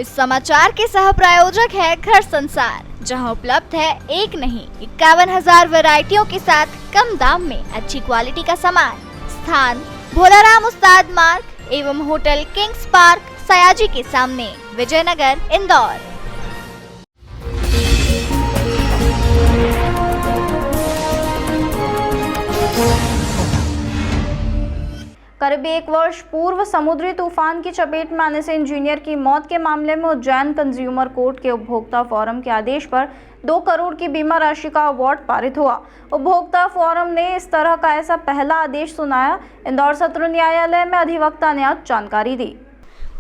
इस समाचार के सह प्रायोजक है घर संसार, जहां उपलब्ध है एक नहीं 51,000 वैरायटियों के साथ कम दाम में अच्छी क्वालिटी का सामान। स्थान भोलाराम उस्ताद मार्ग एवं होटल किंग्स पार्क सयाजी के सामने, विजयनगर, इंदौर। करीब 1 वर्ष पूर्व समुद्री तूफान की चपेट में आने से इंजीनियर की मौत के मामले में उज्जैन कंज्यूमर कोर्ट के उपभोक्ता फोरम के आदेश पर 2 करोड़ की बीमा राशि का अवार्ड पारित हुआ। उपभोक्ता फोरम ने इस तरह का ऐसा पहला आदेश सुनाया। इंदौर सत्र न्यायालय में अधिवक्ता ने आज जानकारी दी।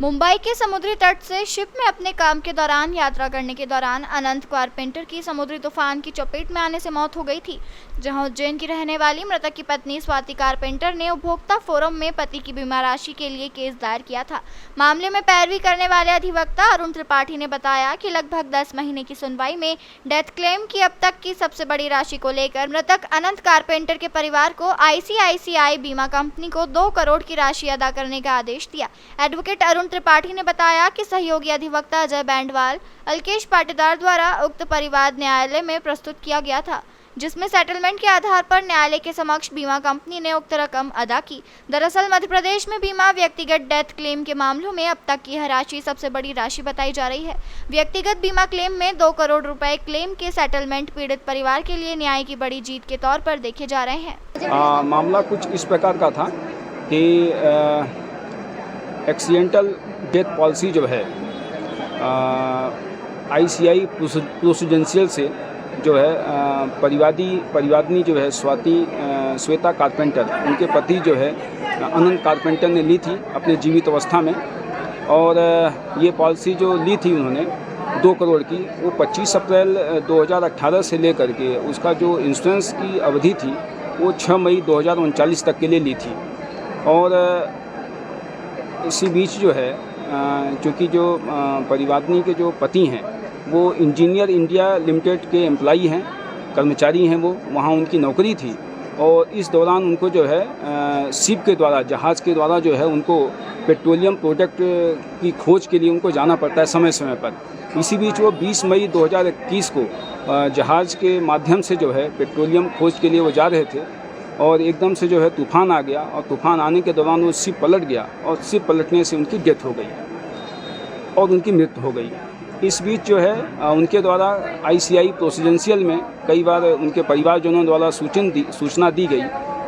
मुंबई के समुद्री तट से शिप में अपने काम के दौरान यात्रा करने के दौरान अनंत कारपेंटर की समुद्री तूफान की चपेट में आने से मौत हो गई थी, जहां उज्जैन की रहने वाली मृतक की पत्नी स्वाति कारपेंटर ने उपभोक्ता फोरम में पति की बीमा राशि के लिए केस दायर किया था। मामले में पैरवी करने वाले अधिवक्ता अरुण त्रिपाठी ने बताया कि लगभग 10 महीने की सुनवाई में डेथ क्लेम की अब तक की सबसे बड़ी राशि को लेकर मृतक अनंत कारपेंटर के परिवार को ICICI बीमा कंपनी को 2 करोड़ की राशि अदा करने का आदेश दिया। एडवोकेट अरुण त्रिपाठी ने बताया कि सहयोगी अधिवक्ता अजय बैंडवाल, अल्केश पाटीदार द्वारा उक्त परिवाद न्यायालय में प्रस्तुत किया गया था, जिसमें सेटलमेंट के आधार पर न्यायालय के समक्ष बीमा कंपनी ने उक्त रकम अदा की। दरअसल मध्य प्रदेश में बीमा व्यक्तिगत डेथ क्लेम के मामलों में अब तक की यह राशि सबसे बड़ी राशि बताई जा रही है। व्यक्तिगत बीमा क्लेम में 2 करोड़ रुपए क्लेम के सेटलमेंट पीड़ित परिवार के लिए न्याय की बड़ी जीत के तौर पर देखे जा रहे हैं। मामला कुछ इस प्रकार का था कि एक्सीडेंटल डेथ पॉलिसी जो है ICI प्रोसीडेंशियल से जो है परिवादिनी जो है श्वेता कारपेंटर, उनके पति जो है अनंत कारपेंटर ने ली थी अपने जीवित अवस्था में। और ये पॉलिसी जो ली थी उन्होंने 2 करोड़ की, वो 25 अप्रैल 2018 से लेकर के उसका जो इंश्योरेंस की अवधि थी वो 6 मई 2039 तक के लिए ली थी। और इसी बीच जो है क्योंकि जो परिवादिनी के जो पति हैं वो इंजीनियर इंडिया लिमिटेड के एम्प्लॉई हैं, कर्मचारी हैं, वो वहाँ उनकी नौकरी थी। और इस दौरान उनको जो है शिप के द्वारा, जहाज़ के द्वारा जो है उनको पेट्रोलियम प्रोडक्ट की खोज के लिए उनको जाना पड़ता है समय समय पर। इसी बीच वो 20 मई 2021 को जहाज़ के माध्यम से जो है पेट्रोलियम खोज के लिए वो जा रहे थे और एकदम से जो है तूफ़ान आ गया। और तूफ़ान आने के दौरान वो शिप पलट गया और शिप पलटने से उनकी डेथ हो गई और उनकी मृत्यु हो गई। इस बीच जो है उनके द्वारा ICI प्रोसीडेंशियल में कई बार उनके परिवारजनों द्वारा सूचना दी गई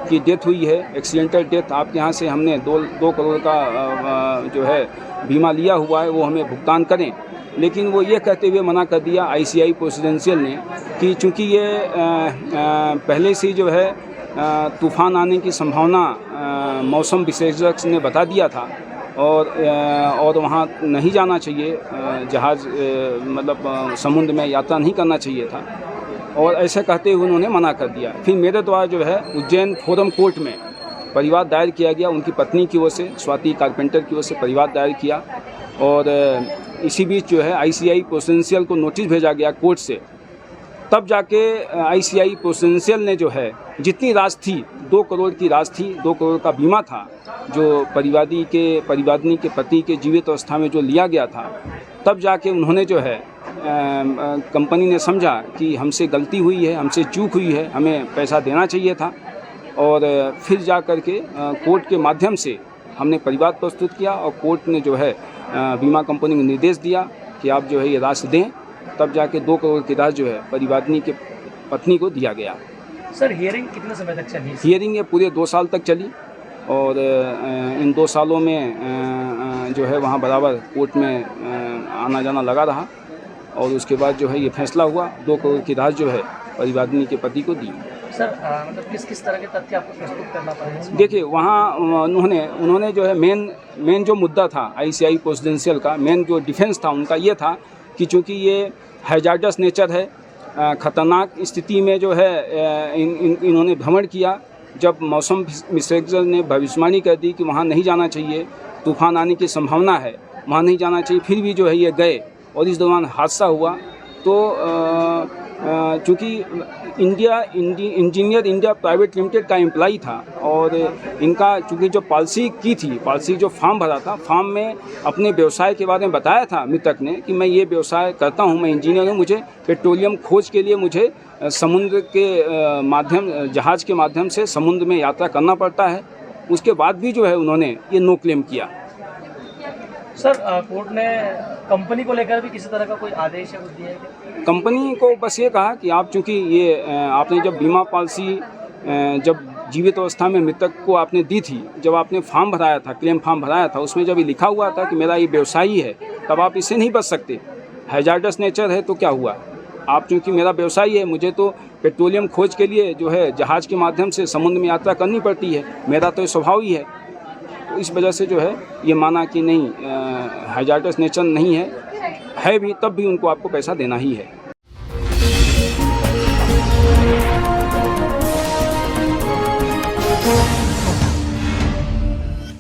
कि डेथ हुई है, एक्सीडेंटल डेथ, आपके यहाँ से हमने 2 करोड़ का जो है बीमा लिया हुआ है, वो हमें भुगतान करें। लेकिन वो ये कहते हुए मना कर दिया ICI प्रोसीडेंशियल ने कि चूँकि ये पहले से जो है तूफ़ान आने की संभावना मौसम विशेषज्ञ ने बता दिया था और वहाँ नहीं जाना चाहिए, जहाज़ मतलब समुद्र में यात्रा नहीं करना चाहिए था, और ऐसे कहते हुए उन्होंने मना कर दिया। फिर मेरे द्वारा जो है उज्जैन फोरम कोर्ट में परिवाद दायर किया गया, उनकी पत्नी की ओर से, स्वाति कारपेंटर की ओर से परिवाद दायर किया। और इसी बीच जो है ICI प्रोसीडेंशियल को नोटिस भेजा गया कोर्ट से। तब जाके ICI प्रोसीडेंशियल ने जो है जितनी राशि थी, 2 करोड़ की राशि थी, 2 करोड़ का बीमा था जो परिवादिनी के पति के जीवित अवस्था में जो लिया गया था, तब जाके उन्होंने जो है कंपनी ने समझा कि हमसे गलती हुई है, हमसे चूक हुई है, हमें पैसा देना चाहिए था। और फिर जा कर के कोर्ट के माध्यम से हमने परिवाद प्रस्तुत किया और कोर्ट ने जो है बीमा कंपनी को निर्देश दिया कि आप जो है ये राशि दें। तब जाके 2 करोड़ की राशि जो है परिवादिनी के पत्नी को दिया गया। सर हियरिंग कितने समय तक चली? हियरिंग ये पूरे 2 साल तक चली और इन 2 सालों में जो है वहाँ बराबर कोर्ट में आना जाना लगा रहा और उसके बाद जो है ये फैसला हुआ, 2 करोड़ की राशि जो है परिवादिनी के पति को दी। सर मतलब किस तरह के तथ्य आपको प्रस्तुत करना पड़ेगा? देखिए वहाँ उन्होंने जो है मेन जो मुद्दा था ICI प्रोसीडेंशियल का, मेन जो डिफेंस था उनका ये था कि चूँकि ये हैजार्डस नेचर है, ख़तरनाक स्थिति में जो है इन्होंने भ्रमण किया। जब मौसम विशेषज्ञ ने भविष्यवाणी कर दी कि वहाँ नहीं जाना चाहिए, तूफ़ान आने की संभावना है, वहाँ नहीं जाना चाहिए, फिर भी जो है ये गए और इस दौरान हादसा हुआ। तो चूँकि इंजीनियर इंडिया प्राइवेट लिमिटेड का एम्प्लॉई था और इनका चूँकि जो पॉलिसी जो फॉर्म भरा था, फॉर्म में अपने व्यवसाय के बारे में बताया था मृतक ने कि मैं ये व्यवसाय करता हूँ, मैं इंजीनियर हूँ, मुझे पेट्रोलियम खोज के लिए मुझे समुद्र के माध्यम जहाज़ के माध्यम से समुद्र में यात्रा करना पड़ता है। उसके बाद भी जो है उन्होंने ये नो क्लेम किया। सर कोर्ट ने कंपनी को लेकर भी किसी तरह का कोई आदेश या कुछ दिया है क्या? कंपनी को बस ये कहा कि आप चूँकि ये आपने जब बीमा पॉलिसी जब जीवित अवस्था में मृतक को आपने दी थी, जब आपने फॉर्म भराया था, क्लेम फॉर्म भराया था, उसमें जब ये लिखा हुआ था कि मेरा ये व्यवसाय ही है, तब आप इससे नहीं बच सकते। हैजार्डस नेचर है तो क्या हुआ, आप चूँकि मेरा व्यवसाय है, मुझे तो पेट्रोलियम खोज के लिए जो है जहाज़ के माध्यम से समुद्र में यात्रा करनी पड़ती है, मेरा तो स्वभाव ही है। तो इस वजह से जो है ये माना कि नहीं हैजार्डस नेचर नहीं है भी, तब भी उनको आपको पैसा देना ही है।